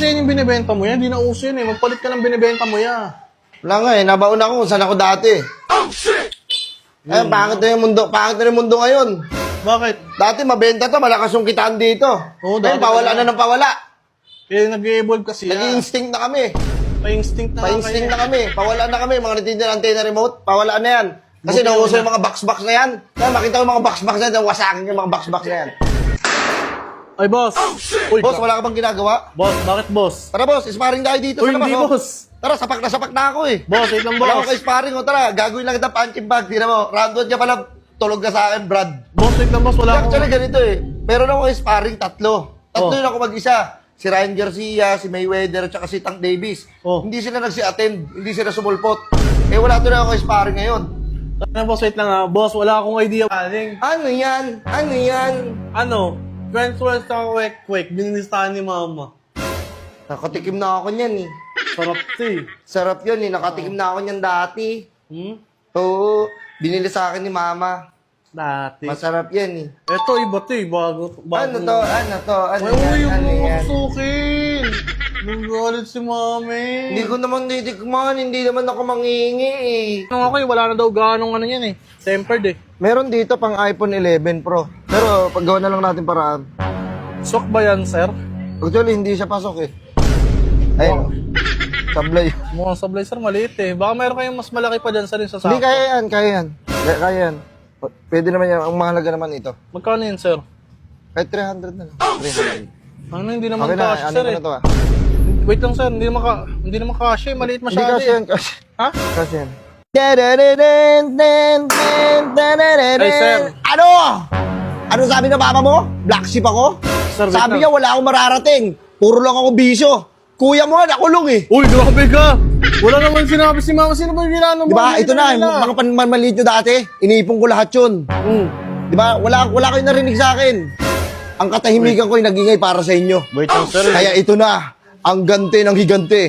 Yan yung binibenta mo yan, hindi na uso yun eh. Magpalit ka ng binibenta mo yan. Wala nga eh, nabaon ako kung saan ako dati. Eh, pangit na yung mundo, pangit na yung mundo ngayon. Bakit? Dati mabenta to, malakas yung kitaan dito. Oo, Ngayon, dati pawala talaga. na ng pawala. Eh, nag-evolve kasi yan. Nag-instinct na kami. Pa-instinct na Pa-instinct kayo. na kami. Pawala na kami. Mga natitinda ng antenna remote, pawala na yan. Kasi Buti nauso naman yung mga box-box na yan. Kaya makita ko yung mga box-box na yan, wasakin yung mga box-box na yan. Ay, boss. Uy, Boss, wala ka bang ginagawa? boss, bakit boss? Tara boss, sparring tayo dito Uy, sa labas. hindi, oh. boss. Tara, sapak na ako eh. Boss, wait lang, Wala boss. ko kay sparring, oh. Tara, gagawin lang kita punching bag. Tignan mo, round 1 niya pala, tulog na sa akin, Brad. Boss, wait lang, boss. Wala akong... Actually, ganito eh. Meron ako kay sparring, tatlo. Tatlo Oh. yun ako mag-isa. Si Ryan Garcia, si Mayweather, at saka si Tank Davis. Oh. Hindi sila nagsi-attend, hindi sila sumulpot. Eh, wala to na ako kay sparring ngayon. Ano, boss, wait lang ha. Boss, wala akong idea. Aling, Ano yan? Ano yan? ano? French fries sa kwek-kwek. Binilistahan ni mama. Nakatikim na ako niyan eh. Sarap to eh. Sarap yun eh. Nakatikim na ako niyan dati. Hmm? Oo. Binili sa akin ni mama. Dati. Masarap yan eh. Eto, iba to eh. Bago. Ano to? Ano to? Ano Ay, uy, yan? yung Ano mga yan? sukin. Nagalit si mami. Hindi ko naman titikman. Hindi naman ako mangingi eh. Ano ako eh, wala na daw ganong ano yan eh. Tempered eh. Meron dito pang iPhone 11 Pro. Pero paggawa na lang natin paraan. Swak ba yan, sir? Actually, hindi siya pasok eh. Ayun. Sablay. Mukhang sablay, sir, maliit eh. Baka meron kayong mas malaki pa dyan sa rin sa Hindi, sako. kaya yan. Kaya yan. Kaya yan. Pwede naman yan. Ang mahalaga naman ito. Magkano yan, sir? Kahit 300 na lang. 300. Ano, hindi naman Okay na. cash, Ano sir ko eh. na to ah. Wait lang, sir. Hindi naman cash eh. Maliit Hindi masyado kasi eh. yan. Kasi. Ha? Kasi yan. Ay, sir. Ano? Ano sabi ng mama mo? Black sheep ako? Sir, wait Sabi lang. niya wala akong mararating. Puro lang ako bisyo. Kuya mo, nakulong eh. Uy, grabe ka! Wala naman sinabi si mama. Sino ba yung ginano mo? Di ba? Ito na, yung mga panmaliit nyo dati. Iniipon ko lahat yun. Di ba? Wala kayong narinig sa akin. Ang katahimikan ko ay nagingay para sa inyo. Wait lang, sir. Kaya ito na, ang gante ng higante.